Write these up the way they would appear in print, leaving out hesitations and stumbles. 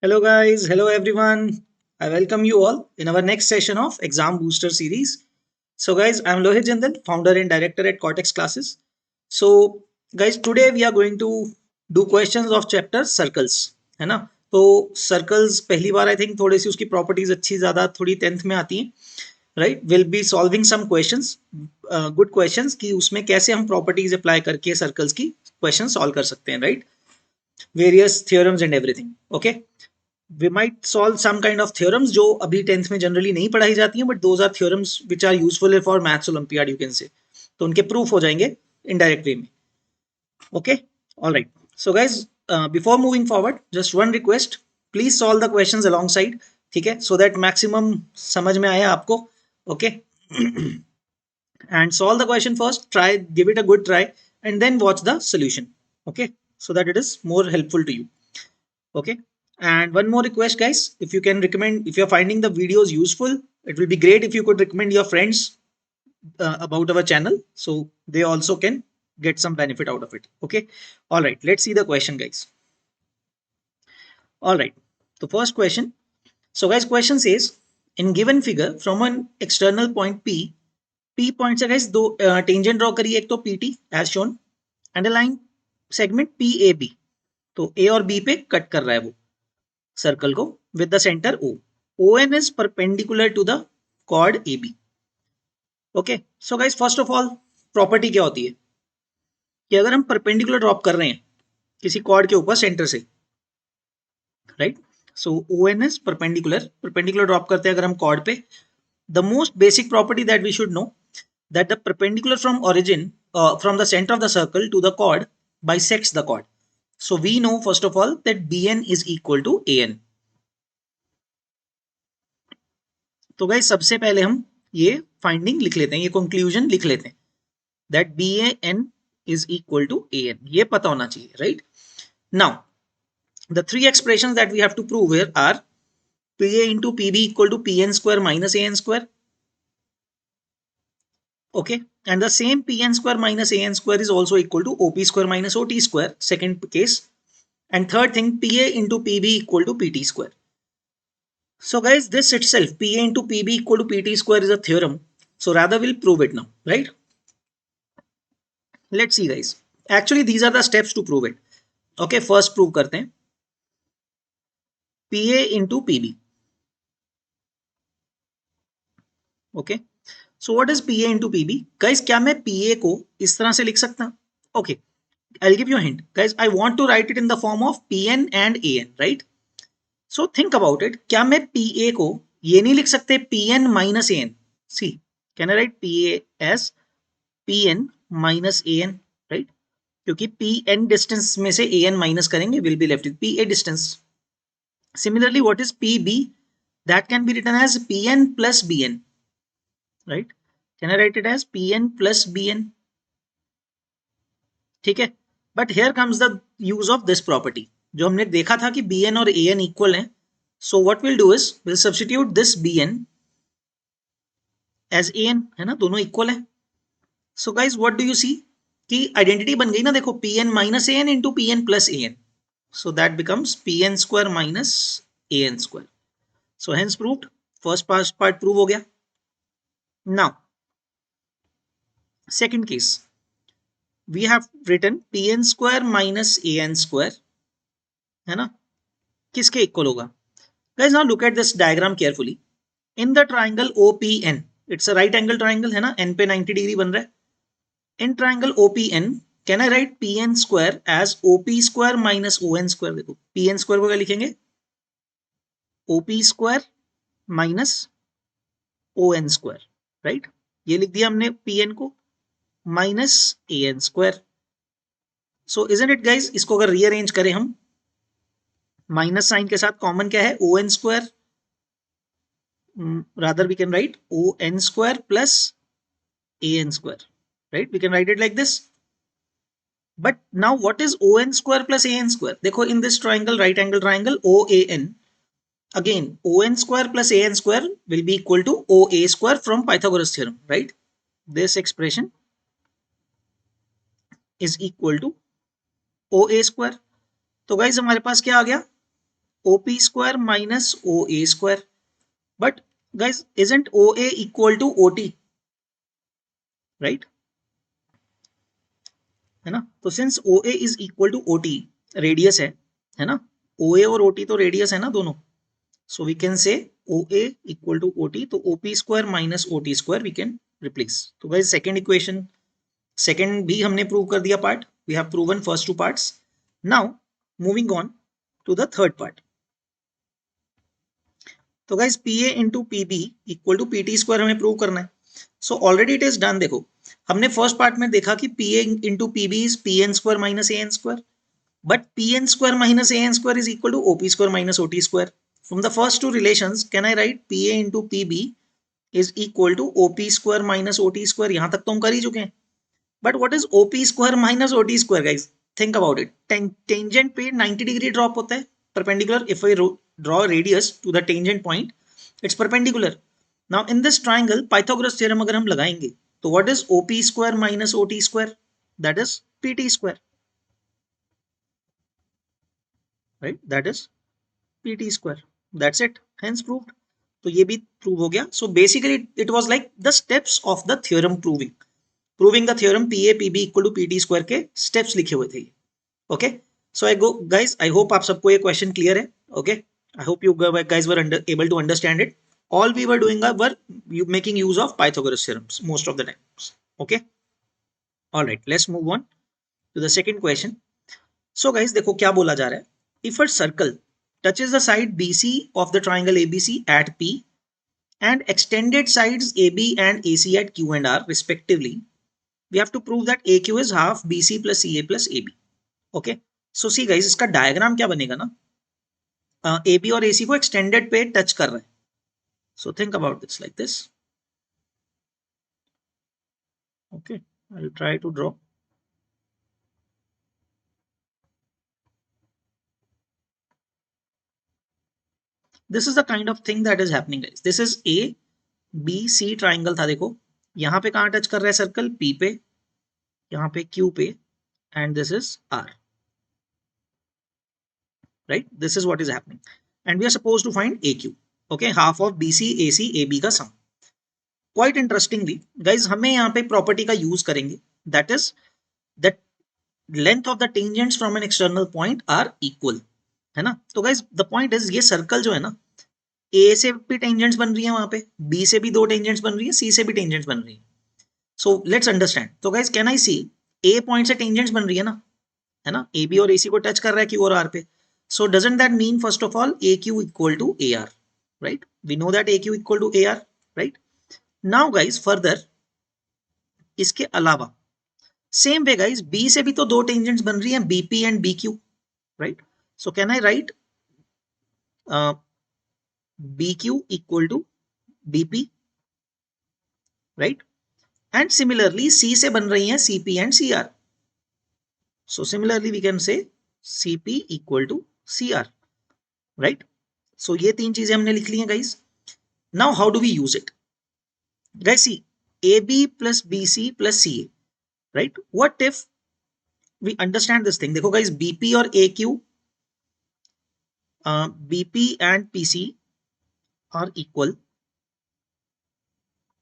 Hello, guys. Hello, everyone. I welcome you all in our next session of Exam Booster series. So, guys, I'm Lohit Jindal, founder and director at Cortex Classes. So, guys, today we are going to do questions of chapter circles, है ना? तो circles पहली बार I think थोड़ी सी उसकी properties अच्छी ज्यादा थोड़ी 10th में आती हैं, right. Will be solving some questions, good questions कि उसमें कैसे हम प्रॉपर्टीज अप्लाई करके सर्कल्स की क्वेश्चन सॉल्व कर सकते हैं, right. Various theorems and everything. Okay, we might solve some kind of theorems जो अभी 10th में जनरली नहीं पढ़ाई जाती हैं, but those are theorems which are useful for maths olympiad you can say. तो उनके प्रूफ हो जाएंगे indirect way में. Okay, all right. So guys, before moving forward, just one request, please solve the questions alongside, ठीक है, so that maximum समझ में आया आपको. Okay. And solve the question first, try, give it a good try, and then watch the solution. Okay, so that it is more helpful to you. Okay. And one more request, guys, if you can recommend, if you're finding the videos useful, it will be great if you could recommend your friends about our channel so they also can get some benefit out of it. Okay, all right, let's see the question, guys. All right, the first question. So guys, question says, in given figure from an external point p point से guys दो tangent draw करिए, एक तो pt as shown and a line segment pab. तो a और b पे cut कर रहा है वो सर्कल को with the centre O. ON is perpendicular to the chord AB. Okay, so guys first of all property क्या होती है कि अगर हम परपेंडिकुलर ड्रॉप कर रहे हैं किसी कॉर्ड के ऊपर सेंटर से, right, so ON is perpendicular drop करते हैं अगर हम कॉर्ड पे. The most basic property that we should know that the perpendicular from origin from the centre of the circle to the chord bisects the chord. So we know first of all that BN is equal to AN. तो guys सबसे पहले हम ये finding लिख लेते हैं, ये conclusion लिख लेते हैं that BAN is equal to AN. ये पता होना चाहिए, right. Now the three expressions that we have to prove here are PA into PB equal to PN square minus AN square. Okay, and the same PN square minus AN square is also equal to OP square minus OT square, second case. And third thing, PA into PB equal to PT square. So guys, this itself, PA into PB equal to PT square is a theorem. So rather we'll prove it now, right? Let's see guys. Actually these are the steps to prove it. Okay, first prove करते हैं PA into PB. Okay, so what is PA into PB? Guys, क्या मैं PA को इस तरह से लिख सकता हूँ? Okay, I'll give you a hint. Guys, I want to write it in the form of PN and AN, right? So think about it. क्या मैं PA को ये नहीं लिख सकते PN minus AN? See, can I write PA as PN minus AN, right? क्योंकि PN distance में से AN minus करेंगे, will be left with PA distance. Similarly, what is PB? That can be written as PN plus BN, right? Can I write it as PN plus BN? ठीक है, but here comes the use of this property. जो हमने देखा था कि BN और AN equal हैं. So what we'll do is we'll substitute this BN as AN, है ना, दोनों equal है. So guys, what do you see? कि identity बन गई ना, देखो PN minus AN into PN plus AN. So that becomes PN square minus AN square. So hence proved. First part prove हो गया. Now second case, we have written PN square minus AN square, है ना, किसके equal होगा? Guys, now look at this diagram carefully. In the triangle OPN, it's a right angle triangle, है ना, n पे 90 degree बन रहा है. In triangle OPN, can I write PN square as OP square minus ON square? देखो PN square को क्या लिखेंगे? OP square minus ON square, right? ये लिख दिया हमने PN को minus AN square. So isn't it guys, इसको अगर रीअरेंज करें हम, माइनस साइन के साथ कॉमन क्या है? ON square. Rather we can write ON square plus AN square, right? We can write it like this. But now what is ON square plus AN square? देखो in this triangle, right angle triangle OAN, again ON square plus AN square will be equal to OA square from Pythagoras theorem, right? This expression is equal to OA square. तो guys हमारे पास क्या आ गया? OP square minus OA square. But guys, isn't OA equal to OT, right? है ना? तो since OA is equal to OT, radius है ना? OA और OT तो रेडियस है ना दोनों. So we can say OA equal to OT. तो OP square minus OT square we can replace. तो guys second equation, second भी हमने प्रूव कर दिया part. We have proven first two parts. Now moving on to the third part. तो guys PA into PB equal to PT square हमें prove करना है. So already it is done. देखो हमने फर्स्ट पार्ट में देखा कि PA into PB is PN square minus AN square, but PN square minus AN square is equal to OP square minus OT square. From the first two relations can I write PA into PB is equal to OP square minus OT square. यहां तक तो हम कर ही चुके हैं. But what is OP square minus OT square guys? Think about it. Tangent पे 90 degree drop होता है perpendicular. If I draw a radius to the tangent point, it's perpendicular. Now in this triangle Pythagoras theorem अगर हम लगाएंगे तो what is OP square minus OT square? That is PT square, right? That is PT square. That's it. Hence proved. तो ये भी prove हो गया. So basically it was like the steps of the theorem proving the theorem PA PB equal to PT square के steps लिखे हुए थे. Okay. So I hope आप सबको ये question clear है. Okay. I hope you guys were able to understand it. All we were doing were making use of Pythagoras theorems most of the times. Okay. All right. Let's move on to the second question. So guys, देखो क्या बोला जा रहा है. If a circle touches the side BC of the triangle ABC at P and extended sides AB and AC at Q and R respectively, we have to prove that AQ is half BC plus CA plus AB. Okay. So see guys, इसका diagram क्या बनेगा ना, AB और AC को extended पे touch कर रहा है. So think about this like this. Okay, I'll try to draw. This is the kind of thing that is happening guys. This is A B C triangle था. देखो यहाँ पे कहाँ टच कर रहा है सर्कल? P पे, यहाँ पे Q पे, and this is R. Right? This is what is happening. And we are supposed to find AQ. Okay, half of BC AC AB का sum. Quite interestingly guys, हमें यहाँ पे प्रॉपर्टी का use करेंगे. That is that length of the tangents from an external point are equal. है ना? तो guys the point is ये सर्कल जो है ना, A से भी टेंजेंट्स बन रही है वहां पे, B से भी दो टेंजेंट्स बन रही है, C से भी टेंजेंट्स बन रही है. So let's understand. तो guys can I see A point से टेंजेंट्स बन रही है ना, है ना? AB और AC को टच कर रहा है Q और R पे. So doesn't that mean first of all AQ equal to AR, right? We know that AQ equal to AR, right? Now guys further इसके अलावा सेम वे गाइस B से भी तो दो टेंजेंट्स बन रही हैं, BP and BQ, right? So can I right BQ equal to BP, right? And similarly C से बन रही हैं CP and CR. So similarly we can say CP equal to CR, right? So ये तीन चीजें हमने लिख ली हैं guys. Now how do we use it? Guys see AB plus BC plus CA, right? What if we understand this thing? देखो guys BP और AQ, BP and PC are equal.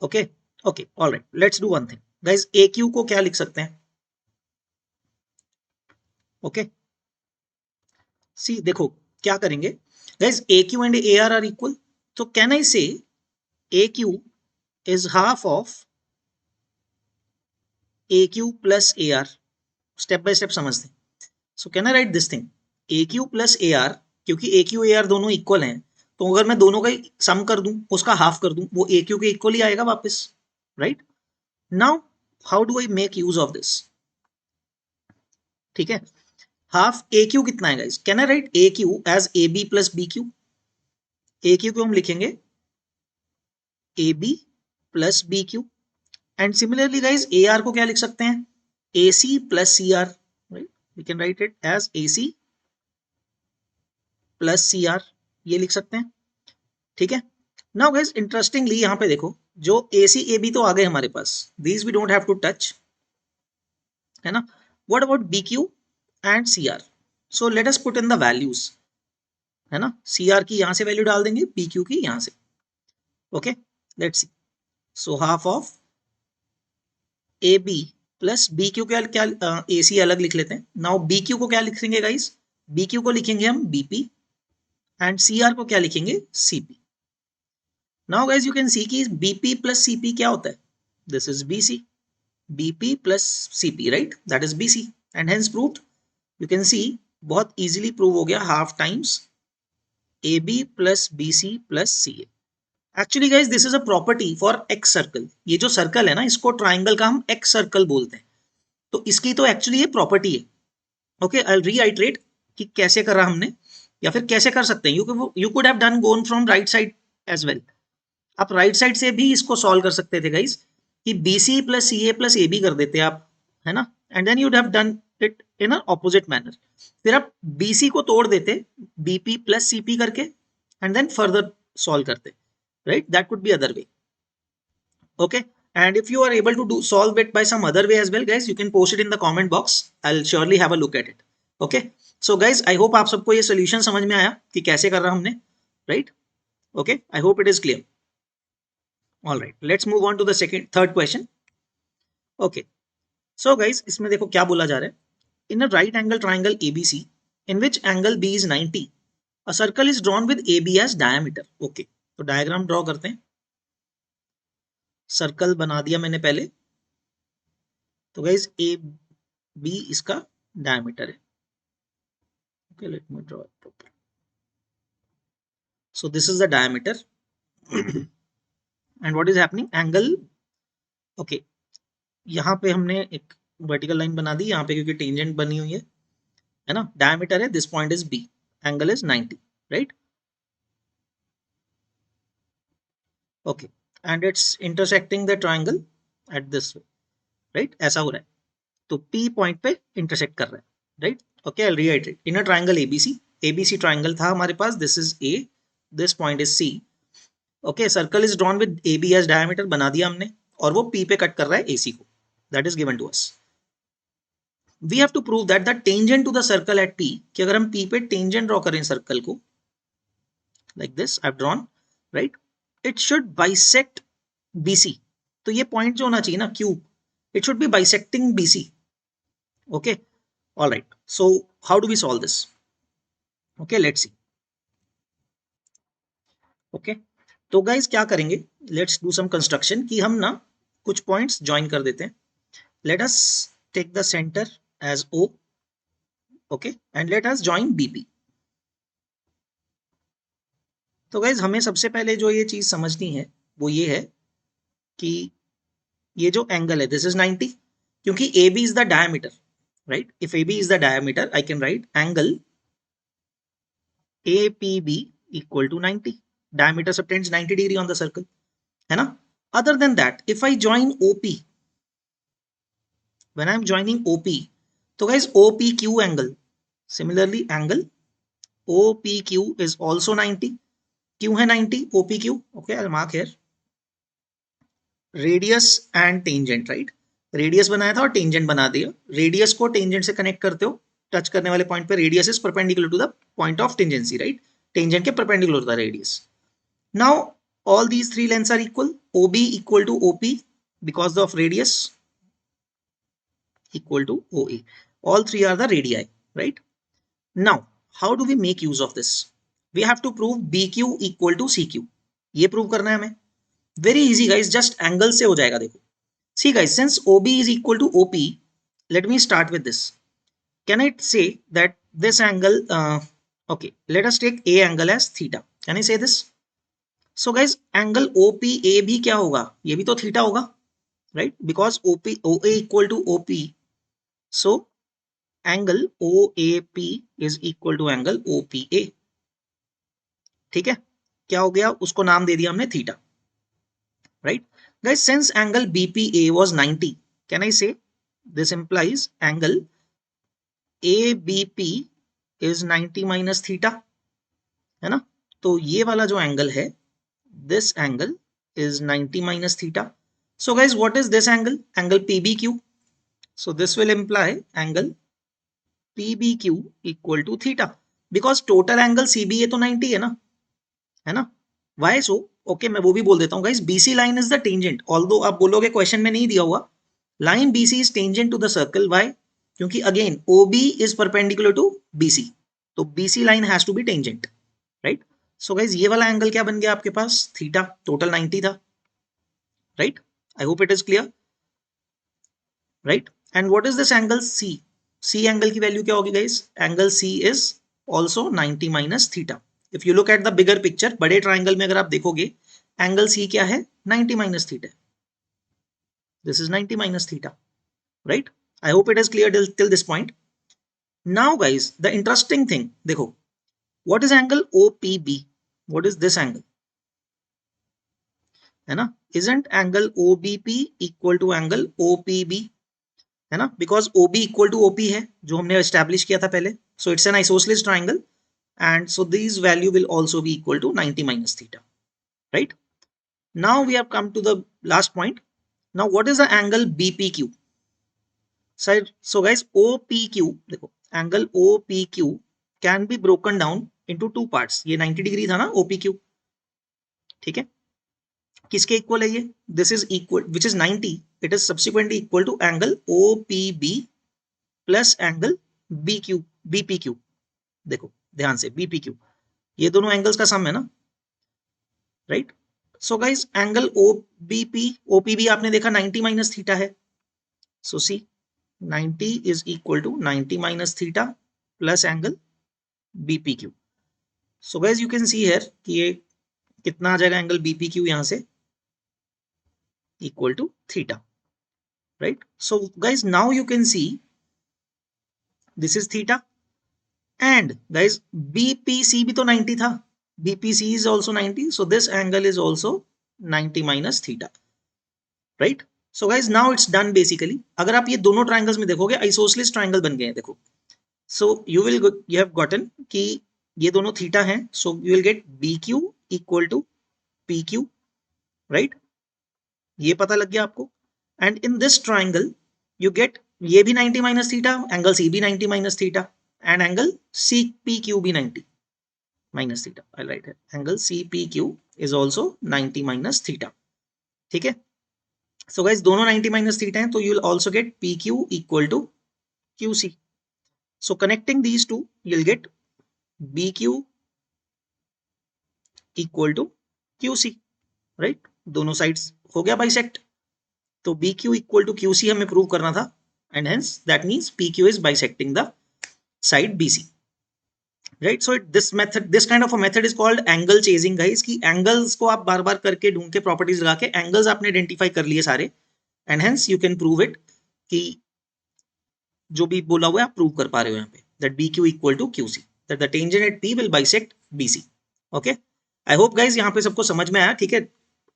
Okay. Okay, all right. Let's do one thing. Guys, AQ को क्या लिख सकते हैं? Okay. See, देखो क्या करेंगे? Guys, AQ and AR are equal. So can I say AQ is half of AQ plus AR? Step by step समझते हैं. So can I write this thing? AQ plus AR, क्योंकि AQ AR दोनों equal हैं, तो अगर मैं दोनों का सम कर दूं, उसका हाफ कर दूं, वो AQ के इक्वल ही आएगा वापस, right? Now how do I make use of this? ठीक है, हाफ AQ कितना है guys? Can I write AQ as AB plus BQ? AQ को हम लिखेंगे AB plus BQ. And similarly guys AR को क्या लिख सकते हैं? AC plus CR, right? We can write it as AC plus CR, ये लिख सकते हैं. ठीक है. नाउ गाइस इंटरेस्टिंगली यहां पे देखो जो AC AB तो आ गए हमारे पास, these we don't have to touch, है ना? What about BQ and CR? So let us put in the values, है ना, सी आर की यहाँ से वैल्यू डाल देंगे, पी क्यू की यहाँ से। Okay, let's see. So half of A B plus B Q, क्या क्या ए सी अलग लिख लेते हैं। नाउ बी क्यू को क्या लिखेंगे गाइस, बी क्यू को लिखेंगे हम बीपी एंड सी आर को क्या लिखेंगे, CP. Now guys you can see कि बीपी प्लस सीपी क्या होता है, this is BC, BP plus CP, right, that is BC and hence proved. You can see बहुत इजीली प्रूव हो गया, half times A B plus B C plus C A. Actually guys this is a property for excircle. ये जो circle है ना, इसको triangle का हम एक्स सर्कल बोलते हैं, तो इसकी तो एक्चुअली ये प्रॉपर्टी है। ओके, आई रीआइट्रेट कि कैसे करा हमने, या फिर कैसे कर सकते हैं। You could have done gone from right side as well. आप राइट साइड से भी इसको सॉल्व कर सकते थे गाइज, कि B C plus C A plus A B कर देते आप, है ना, and then you'd have done it in a opposite manner. फिर आप बी सी को तोड़ देते बीपी प्लस सीपी करके, एंड देन फर्दर सॉल्व करते, right, that could be other way. Okay, and if you are able to do solve it by some other way as well guys, you can post it in the comment box, I'll surely have a look at it. Okay, so guys I hope आप सबको ये solution समझ में आया कि कैसे कर रहा हमने, right? Okay, I hope it is clear. All right, let's move on to the third question. Okay, so guys इसमें देखो क्या बोला जा रहा है, in a right angle triangle ABC in which angle B is 90, a circle is drawn with AB as diameter. Okay, तो diagram draw करते हैं। सर्कल बना दिया मैंने पहले, तो गाइज ए बी इसका डायमीटर है। Okay, let me draw it proper. So this is the diameter and what is happening, angle, okay, यहाँ पे हमने एक वर्टिकल लाइन बना दी यहाँ पे क्योंकि टेंजेंट बनी हुई है ना, डायमीटर है, this point is B, angle is 90, right. Okay, and it's intersecting the triangle at this way, right, ऐसा हो रहा है, तो P पॉइंट पे इंटरसेक्ट कर रहा है, right. Okay, I reiterate, in a triangle ABC triangle था हमारे पास, this is A, this point is C। Okay, circle is drawn with AB as diameter, बना दिया हमने, और वो P पे कट कर रहा है AC को, that is given to us. We have to prove that the tangent to the circle at P, कि अगर हम P पे टेंजेंट ड्रॉ करें सर्कल को, like this I have drawn, right, it should bisect BC। तो ये पॉइंट जो होना चाहिए ना Q, it should be bisecting BC. Okay, all right, so how do we solve this? Okay, let's see. Okay, तो guys क्या करेंगे, let's do some construction कि हम ना कुछ points join कर देते हैं। Let us take the center as O, okay, and let us join BP। तो guys हमें सबसे पहले जो ये चीज समझनी है वो ये है कि ये जो एंगल है दिस इज 90, क्योंकि AB is the diameter, right? If AB is the diameter, I can write angle APB equal to 90. Diameter subtends 90 degree on the circle, है ना। Other than that, if I join OP, when I am joining OP, तो guys OPQ angle, similarly angle OPQ is also 90. क्यों है 90 OPQ? Okay, I'll mark here. Radius and tangent, right? Radius बनाया था और tangent बना दिया। Radius को tangent से कनेक्ट करते हो, टच करने वाले पॉइंट पे radius is perpendicular to the point of tangency, right, tangent के परपेंडिकुलर होता है radius. Now all these three lengths are equal, OB equal to OP because of radius equal to OA, all three are the radii, right? Now how do we make use of this? We have to prove BQ equal to CQ, ये prove करना है हमें। very easy guys, just angle से हो जाएगा। देखो, see guys, since OB is equal to OP, let me start with this. Can I say that this angle, okay, let us take A angle as theta, can I say this? So guys angle OPA भी क्या होगा, ये भी तो theta होगा, right, because OA equal to OP, so angle OAP is equal to angle OPA। ठीक है, क्या हो गया, उसको नाम दे दिया हमने theta, right. Guys since angle BPA was 90, can I say this implies angle ABP is 90 minus theta, है ना। तो ये वाला जो एंगल है, this angle is 90 minus theta. So guys, what is this angle? Angle PBQ. So this will imply angle PBQ equal to theta. Because total angle CBA तो 90 है ना. वाई सो? ओके, मैं वो भी बोल देता हूँ guys. BC line is the tangent, although आप बोलोगे क्वेश्चन में नहीं दिया हुआ. Line BC is tangent to the circle. Why? क्योंकि again OB is perpendicular to BC, तो BC line has to be tangent, right. So guys ये वाला एंगल क्या बन गया आपके पास? थीटा. टोटल 90 था, right. I hope it is clear, right. And what is this angle C? C angle की value क्या होगी guys? Angle C is also 90 minus theta. If you look at the bigger picture, बड़े triangle में अगर आप देखोगे, angle C क्या है? 90 minus theta. This is 90 minus theta, right. I hope it is clear till this point. Now guys, the interesting thing, देखो, what is angle OPB? What is this angle? है ना? Isn't angle OBP equal to angle OPB? है ना? Because OB equal to OP है, जो हमने establish किया था पहले. So it's an isosceles triangle, and so these value will also be equal to 90 minus theta, right? Now we have come to the last point. Now what is the angle BPQ? So guys, OPQ, देखो, angle OPQ can be broken down into two parts. ये 90 degree था ना OPQ, ठीक है. किसके equal है ये? This is equal, which is 90, it is subsequently equal to angle OPB plus angle BPQ. देखो ध्यान से, BPQ, ये दोनों एंगल्स का सम है ना, right. So guys angle OPB आपने देखा 90 माइनस थीटा है. So see 90 is equal to 90 minus theta plus angle BPQ. So guys you can see here कि ये कितना आ जाएगा एंगल BPQ यहां से, equal to theta, right? So guys, now you can see this is theta, and guys BPC भी तो 90 था, BPC is also 90, so this angle is also 90 minus theta, right? So guys now it's done basically. अगर आप ये दोनों triangles में देखोगे isosceles triangle बन गए हैं, देखो. So you have gotten कि ये दोनों थीटा हैं, so you will get BQ equal to PQ, right? ये पता लग गया आपको. And in this triangle you get, ये भी 90 माइनस थीटा, एंगल C भी 90 minus theta, and angle CPQ भी 90 माइनस थीटा. आई राइट है, angle CPQ is also 90 minus theta, ठीक है. सो गाइस दोनों 90 माइनस थीटा हैं, तो you will also get PQ equal to QC. So connecting these two you will get BQ equal to QC, right. दोनों sides हो गया bisect. तो BQ equal to QC हमें प्रूव करना था, and hence that means PQ is bisecting the side BC, right? So this kind of a method is called angle chasing guys, कि angles को आप बार बार करके ढूंढ के प्रॉपर्टीज लगा के angles आपने आइडेंटिफाई कर लिए सारे, and hence you can prove it कि जो भी बोला हुआ है आप प्रूव कर पा रहे हो यहाँ पे, that BQ equal to QC, that the tangent at P will bisect BC. okay, I hope guys यहाँ पे सबको समझ में आया, ठीक है.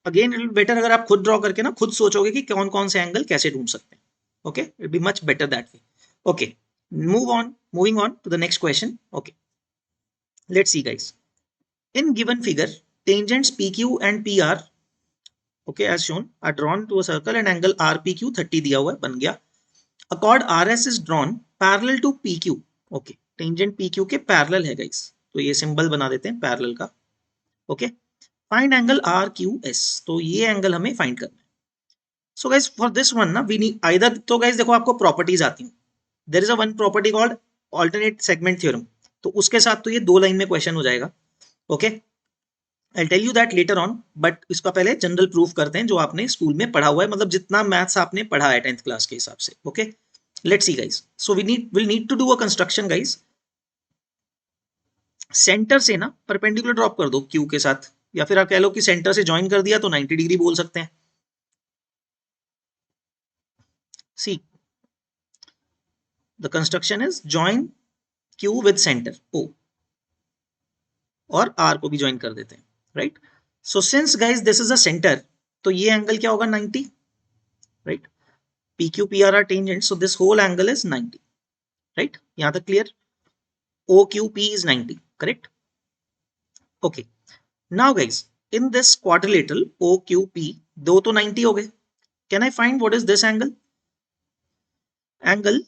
अगेन इट बेटर अगर आप खुद ड्रॉ करके ना खुद सोचोगे कि कौन कौन से एंगल कैसे ढूंढ सकते हैं. okay, it'll be much better that way. okay, moving on to the next question. okay, let's see guys. In given figure, tangents PQ and PR, okay, as shown, are drawn to a circle and angle RPQ 30 दिया हुआ है, बन गया. A chord RS is drawn parallel to PQ. okay, tangent PQ के parallel है guys, तो ये symbol बना देते हैं parallel का. okay, find angle RQS, तो ये एंगल हमें फाइंड करना है. So guys for this one ना we need either, तो guys देखो आपको प्रॉपर्टीज आती हैं. there is a one property called alternate segment theorem, तो उसके साथ तो ये दो लाइन में क्वेश्चन हो जाएगा. Okay, I'll tell you that later on, but इसका पहले जनरल प्रूफ करते हैं जो आपने स्कूल में पढ़ा हुआ है, मतलब जितना मैथ्स आपने पढ़ा है 10th क्लास के हिसाब से. Okay, let's see guys. So will need to do a construction guys. Centre से ना परपेंडिकुलर ड्रॉप कर दो क्यू के साथ, या फिर आप कह लो कि सेंटर से ज्वाइन कर दिया तो 90 डिग्री बोल सकते हैं. See the construction is join Q with center O, और R को भी ज्वाइन कर देते हैं, right. So since guys this is a centre, तो ये एंगल क्या होगा 90, right. PQ PR are tangent, so this whole angle is 90, right. यहां तक clear. OQP is 90, correct. okay, now guys in this quadrilateral OQP, दो तो 90 हो गए. Can I find what is this angle? Angle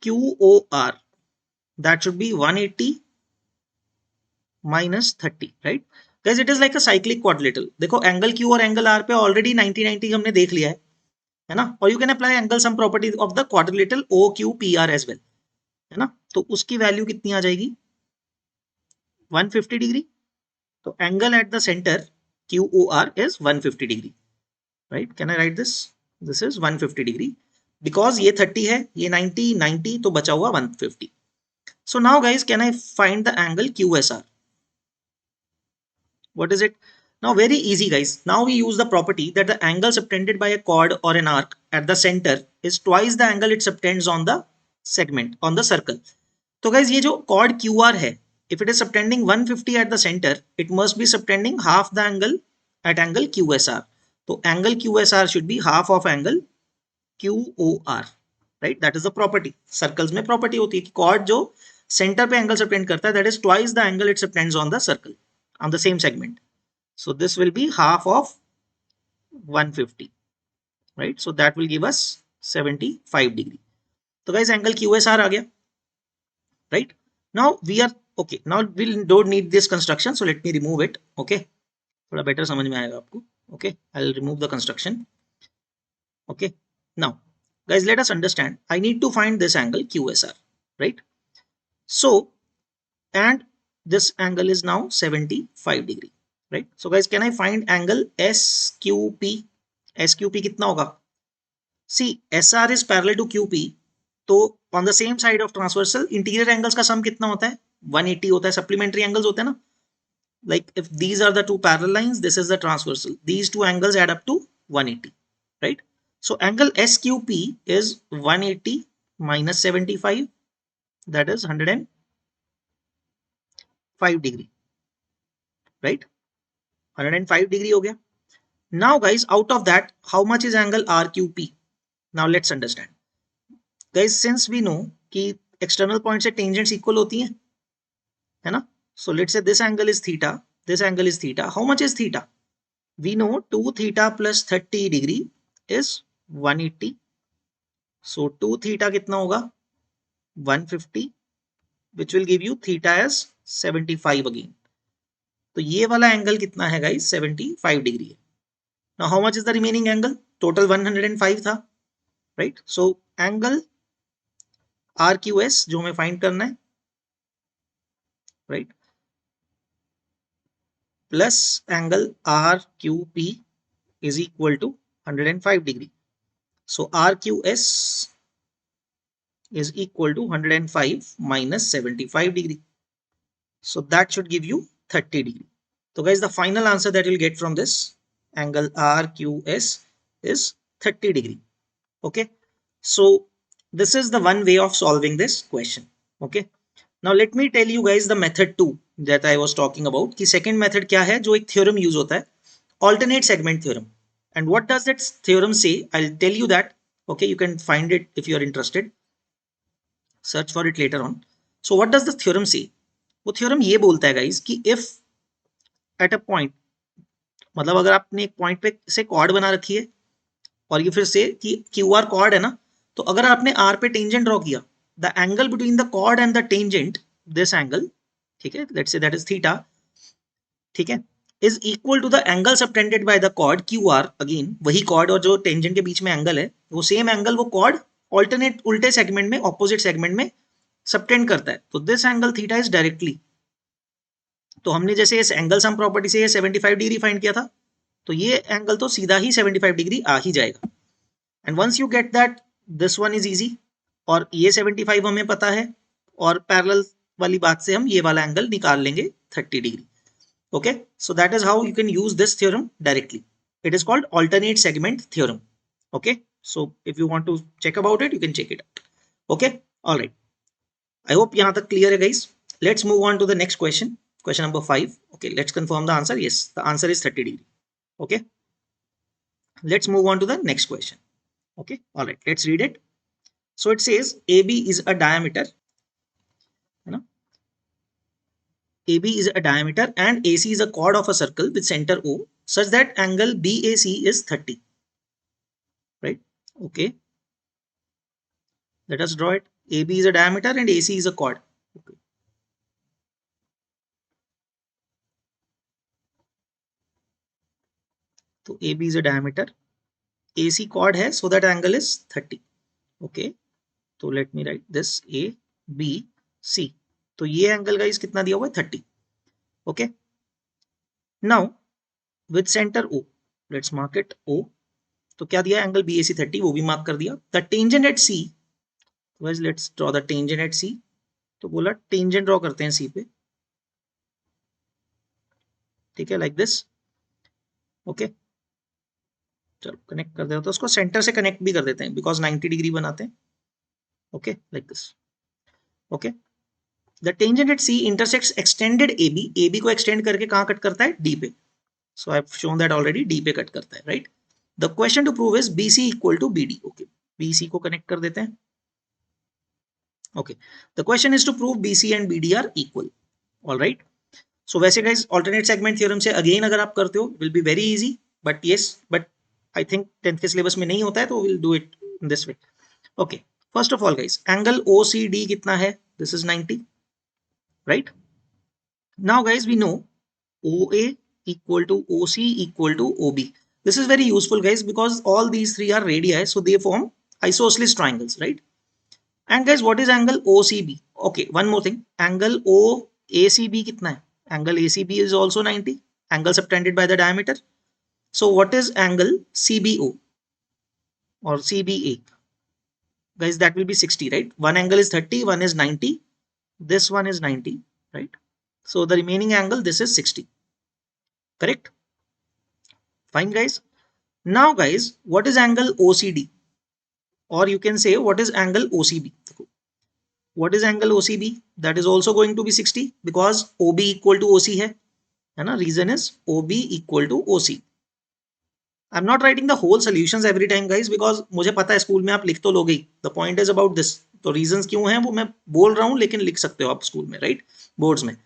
QOR, that should be 180 minus 30, right? Guys, it is like a cyclic quadrilateral. देखो angle Q और angle R पे already 90-90 हमने देख लिया है ना? और you can apply angle sum property of the quadrilateral OQPR as well, है ना? तो उसकी वैल्यू कितनी आ जाएगी? 150 डिग्री. तो angle at the centre QOR is 150 degree, right? Can I right this? This is 150 degree because ये 30 है, ये 90 तो बचा हुआ 150. So now guys, can I find the angle QSR? What is it? Now very easy guys. Now we use the property that the angle subtended by a chord or an arc at the center is twice the angle it subtends on the segment, on the circle. तो guys ये जो chord QR है, if it is subtending 150 at the center, it must be subtending half the angle at angle QSR. तो angle QSR should be half of angle QOR, right? That is the property. Circles में property होती है कि chord जो center पे angle subtend करता है, that is twice the angle it subtends on the circle, on the same segment. So this will be half of 150, right? So that will give us 75 degree. So guys, angle QSR आ गया, right? Now we are okay. Now we don't need this construction, so let me remove it. Okay, थोड़ा better समझ में आएगा आपको. Okay, I'll remove the construction. Okay, now guys, let us understand. I need to find this angle QSR, right? So, and this angle is now 75 degree, right? So guys, can I find angle SQP? SQP कितना होगा? See, SR is parallel to QP. तो on the same side of transversal, interior angles का sum कितना होता है? 180 होता है. Supplementary angles होते हैं ना? Like if these are the two parallel lines, this is the transversal. These two angles add up to 180, right? So angle SQP is 180 minus 75, that is 105 degree, right? 105 degree हो गया. Now guys, out of that, how much is angle RQP? Now let's understand. Guys, since we know कि external point से tangents equal होती हैं, है ना? So let's say this angle is theta, this angle is theta. How much is theta? We know 2 theta plus 30 degree is 180. So 2 theta कितना होगा? 150, which will give you theta as 75 again. तो ये वाला angle कितना है guys? 75 degree है. Now how much is the remaining angle? Total 105 था, right? So angle RQS जो हमें फाइंड करना है, right? Plus angle RQP is equal to 105 degree. So RQS is equal to 105 minus 75 degree. So that should give you 30 degree. So guys, the final answer that you'll get from this angle RQS is 30 degree. Okay. So this is the one way of solving this question. Okay. Now let me tell you guys the method 2 that I was talking about. कि second method क्या है जो एक theorem use होता है, alternate segment theorem. And what does that theorem say? I'll tell you that. Okay, you can find it if you are interested. Search for it later on. So what does the theorem say? वो theorem ये बोलता है guys कि if at a point, मतलब अगर आपने एक point पे से कॉर्ड बना रखी है और ये फिर से कि QR कॉर्ड है ना, तो अगर आपने R पे टेंजेंट ड्रॉ किया, the angle between the chord and the tangent, this angle, ठीक है, let's say that is theta, ठीक है, is equal to the angle subtended by the chord QR. Again वही कॉर्ड और जो टेंजेंट के बीच में एंगल है, वो सेम एंगल वो कॉर्ड ऑल्टरनेट उल्टे सेगमेंट में, ऑपोजिट सेगमेंट में सबटेंड करता है. तो this angle theta is directly, तो हमने जैसे इस एंगल सम प्रॉपर्टी से ये 75 डिग्री फाइंड किया था, तो ये एंगल तो सीधा ही 75 डिग्री आ ही जाएगा. And once you get that, this one is easy, और ये 75 हमें पता है, और पैरेलल वाली बात से हम ये वाला एंगल निकाल लेंगे 30 degree. Okay, so that is how you can use this theorem directly. It is called alternate segment theorem. Okay, so if you want to check about it, you can check it out. Okay, alright, I hope यहां तक clear है guys. Let's move on to the next question. Question number 5. Okay, let's confirm the answer. Yes, the answer is 30 degree. Okay, let's move on to the next question. Okay, all right, let's read it. So it says AB is a diameter, you know, AB is a diameter and AC is a chord of a circle with center O such that angle BAC is 30, right? Okay, let us draw it. AB is a diameter and AC is a chord. Okay. तो A B is a diameter, A C chord है, so that angle is 30. Okay, तो let me write this A B C. तो ये एंगल guys कितना दिया हुआ है 30. ओके, now with centre O, let's mark it O. तो क्या दिया एंगल बी ए सी 30, वो भी मार्क कर दिया. The tangent at C, guys let's draw the tangent at C. तो बोला टेंजेंट ड्रॉ करते हैं सी पे. ठीक है, लाइक दिस. ओके, चलो कनेक्ट कर देते हैं, तो उसको सेंटर से कनेक्ट भी कर देते हैं बिकॉज 90 डिग्री बनाते हैं. Okay, like this. Okay, the tangent at C intersects extended A B. ए बी को एक्सटेंड करके कहाँ कट करता है, डी पे. So I have shown that already, D पे कट करता है, right. The question to prove is B C equal to B D. Okay, B C को कनेक्ट कर देते हैं. Okay, the question is to prove B C and B D are equal. All right. So वैसे guys alternate segment theorem से again अगर आप करते हो will be very easy, but yes, but I think 10th के syllabus में नहीं होता है, तो will do it in this way. Okay, first of all guys angle O C D कितना है, this is 90, right. Now guys we know OA equal to OC equal to OB. This is very useful guys because all these three are radii, so they form isosceles triangles, right? And guys, what is angle OCB? Okay, one more thing, angle OACB कितना है? Angle ACB is also 90, angle subtended by the diameter. So what is angle CBO or CBA? Guys, that will be 60, right? One angle is 30, one is 90, this one is 90, right? So the remaining angle, this is 60. Correct? Fine guys. Now guys, what is angle OCD? Or you can say what is angle OCB? What is angle OCB? That is also going to be 60 because OB equal to OC है ना? Reason is OB equal to OC. I'm not writing the whole solutions every time guys because मुझे पता है school में आप लिख तो लोगे ही. The point is about this. तो reasons क्यों हैं वो मैं बोल रहा हूँ, लेकिन लिख सकते हो आप स्कूल में, right? Boards में.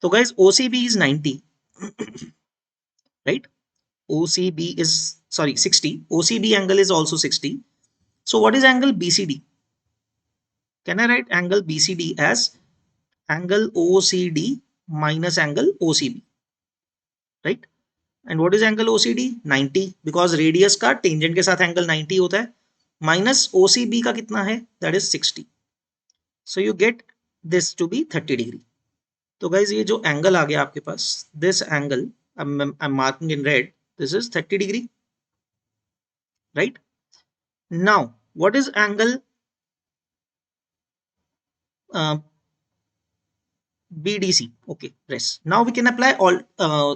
तो guys OCB is 90, right? OCB is, sorry, 60. OCB angle is also 60. So what is angle BCD? Can I write angle BCD as angle OCD minus angle OCB, right? And what is angle OCD? 90, because radius का tangent के साथ angle 90 होता है, minus OCB का कितना है, that is 60. So you get this to be 30 degree. तो guys ये जो angle आ गया आपके पास, this angle I'm marking in red, this is 30 degree, right? Now what is angle BDC? Okay, rest. Now we can apply all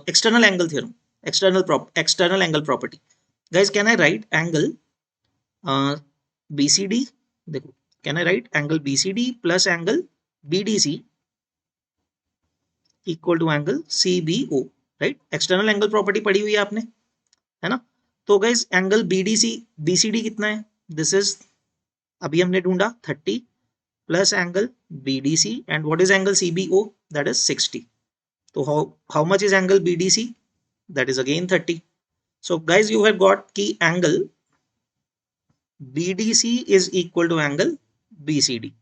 external angle theorem, external angle property. Guys, can I write angle BCD? देखो, can I write angle BCD plus angle BDC equal to angle CBO, right? External angle property पढ़ी हुई है आपने, है ना? तो guys angle BCD कितना है? This is अभी हमने ढूंढा 30 plus angle BDC, and what is angle CBO? That is 60. So how much is angle BDC? That is again 30. So guys, you have got key angle BDC is equal to angle BCD.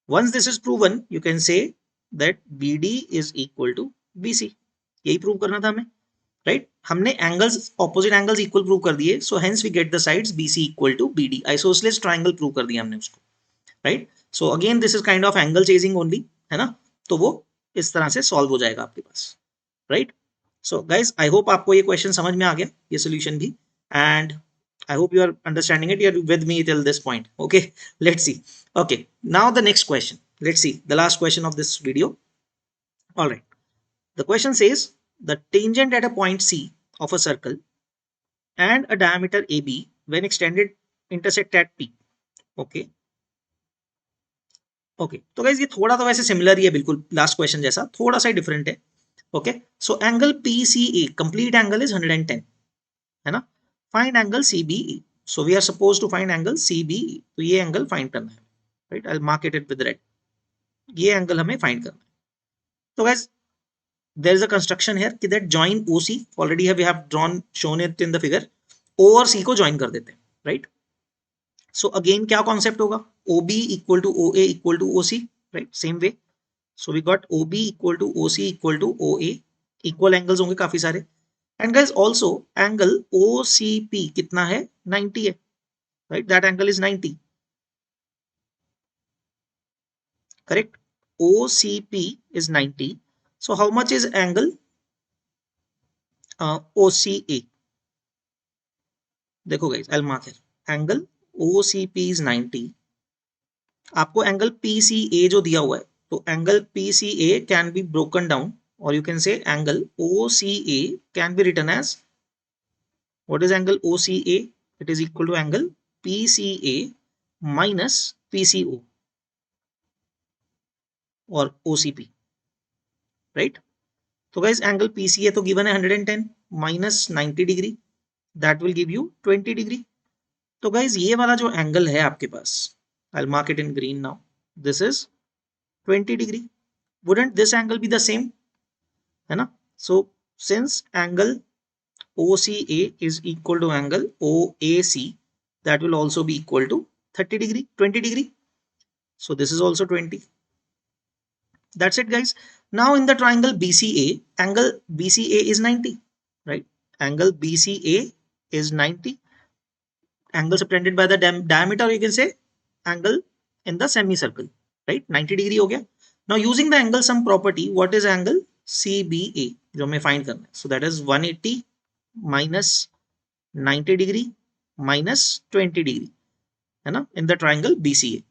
Once this is proven, you can say that BD is equal to BC. यही prove करना था हमें, right? हमने angles, opposite angles equal prove कर दिए, so hence we get the sides BC equal to BD. Isosceles triangle prove कर दिया हमने उसको, right? So again this is kind of angle chasing only, है ना? तो वो इस तरह से सॉल्व हो जाएगा आपके पास, right? So guys I hope आपको ये क्वेश्चन समझ में आ गया, ये सोल्यूशन भी, and I hope you are understanding it. You are with me till this point. Okay, let's see. Okay, now the next question. Let's see the last question of this video. All right. The question says the tangent at a point C of a circle and a diameter AB when extended intersect at P. Okay. Okay. तो guys ये थोड़ा तो वैसे similar ही है, बिल्कुल last question जैसा, थोड़ा सा डिफरेंट है. Okay, so angle PCA complete angle is 110, है ना? Find angle CBE. So we are suppose to find angle CBE. तो ये एंगल फाइंड करना है, राइट? I mark it with red. ये एंगल हमें फाइंड करना है. तो guys there is a construction here कि that join OC already we have drawn, shown it in the figure. O और C को ज्वाइन कर देते हैं, राइट? सो अगेन क्या कॉन्सेप्ट होगा? OB equal to OA equal to OC, right? Same way. So we got OB equal to OC equal to OA. Equal angles होंगे काफी सारे. And guys also angle OCP कितना है, 90 है, right, that angle is 90, correct. OCP is 90. So how much is angle OCA? देखो guys, I'll mark here. Angle OCP is 90. आपको angle PCA जो दिया हुआ है, तो angle PCA can be broken down और you can say angle OCA can be written as, what is angle OCA? It is equal to angle PCA minus PCO और OCP, right. तो guys angle PCA तो given है 110 minus 90 degree, that will give you 20 degree. तो guys ये वाला जो angle है आपके पास, I'll mark it in green now, this is 20 degree. Wouldn't this angle be the same, है ना? So since angle OCA is equal to angle OAC, that will also be equal to 30 degree, 20 degree. So this is also 20. That's it guys. Now in the triangle BCA, angle BCA is 90, right? Angle BCA is 90. Angle subtended by the diameter, you can say angle in the semicircle, right? 90 degree हो गया. Now using the angle sum property, what is angle CBA जो हमें find करना है? So that is 180 minus 90 degree minus 20 degree, है ना, in the triangle BCA.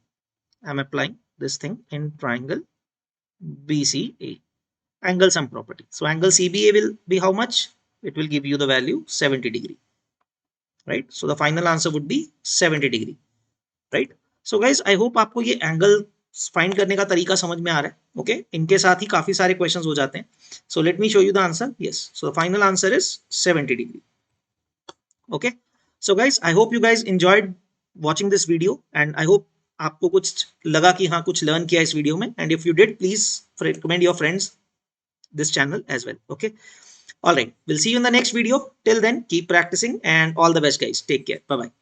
I'm applying this thing in triangle BCA, angle sum property. So angle CBA will be how much? It will give you the value 70 degree, right? So the final answer would be 70 degree, right? So guys, I hope आपको ये angle find करने का तरीका समझ में आ रहा है. Okay, इनके साथ ही काफी सारे क्वेश्चंस हो जाते हैं. So let me show you the answer. Yes, so the final answer is 70 degree. Okay, so guys I hope you guys enjoyed watching this video and I hope आपको कुछ लगा कि हाँ कुछ लर्न किया इस वीडियो में. And if you did, please recommend your friends this channel as well. Okay, all right, we'll see you in the next video. Till then, keep practicing and all the best guys. Take care. Bye bye.